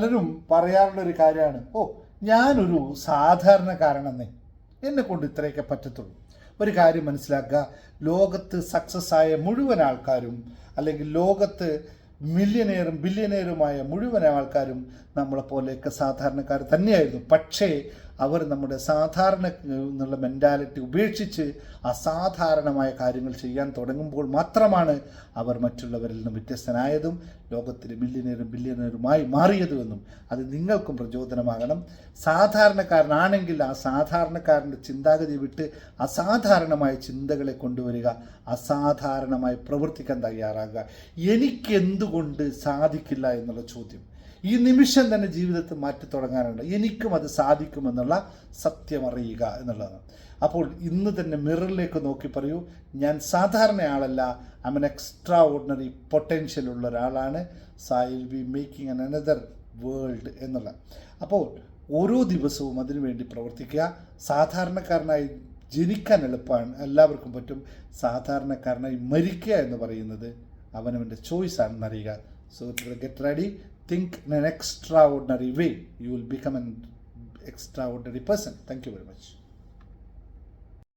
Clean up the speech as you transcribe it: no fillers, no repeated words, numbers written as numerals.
പലരും പറയാറുള്ളൊരു കാര്യമാണ്, ഞാനൊരു സാധാരണക്കാരനെന്നേ, എന്നെ കൊണ്ട് ഇത്രയൊക്കെ പറ്റത്തുള്ളൂ. ഒരു കാര്യം മനസ്സിലാക്കുക, ലോകത്ത് സക്സസ് ആയ മുഴുവൻ ആൾക്കാരും, അല്ലെങ്കിൽ ലോകത്ത് മില്യനെയറും ബില്യനെയറുമായ മുഴുവൻ ആൾക്കാരും നമ്മളെപ്പോലെയൊക്കെ സാധാരണക്കാർ തന്നെയായിരുന്നു. പക്ഷേ അവർ നമ്മുടെ സാധാരണ എന്നുള്ള മെൻറ്റാലിറ്റി ഉപേക്ഷിച്ച് അസാധാരണമായ കാര്യങ്ങൾ ചെയ്യാൻ തുടങ്ങുമ്പോൾ മാത്രമാണ് അവർ മറ്റുള്ളവരിൽ നിന്ന് വ്യത്യസ്തനായതും ലോകത്തിലെ മില്യനെയറും ബില്യനെയറുമായി മാറിയതുമെന്നും അത് നിങ്ങൾക്കും പ്രചോദനമാകണം. സാധാരണക്കാരനാണെങ്കിൽ ആ സാധാരണക്കാരൻ്റെ ചിന്താഗതി വിട്ട് അസാധാരണമായ ചിന്തകളെ കൊണ്ടുവരിക, അസാധാരണമായി പ്രവർത്തിക്കാൻ തയ്യാറാകുക. എനിക്കെന്തുകൊണ്ട് സാധിക്കില്ല എന്നുള്ള ചോദ്യം ഈ നിമിഷം തന്നെ ജീവിതത്തിൽ മാറ്റി തുടങ്ങാനുണ്ട്. എനിക്കും അത് സാധിക്കുമെന്നുള്ള സത്യം അറിയുക എന്നുള്ളതാണ്. അപ്പോൾ ഇന്ന് തന്നെ മിററിലേക്ക് നോക്കി പറയൂ, ഞാൻ സാധാരണയാളല്ല, I am an extraordinary potential ഉള്ള ഒരാളാണ്. So I will be making an another world എന്നുള്ള. അപ്പോൾ ഓരോ ദിവസവും അതിനുവേണ്ടി പ്രവർത്തിക്കുക. സാധാരണക്കാരനായി ജനിക്കാൻ എളുപ്പമാണ്, എല്ലാവർക്കും പറ്റും. സാധാരണക്കാരനായി മരിക്കുക എന്ന് പറയുന്നത് അവനവൻ്റെ ചോയ്സ് ആണെന്ന് അറിയുക. So get ready, think in an extraordinary way. You will become an extraordinary person. Thank you very much.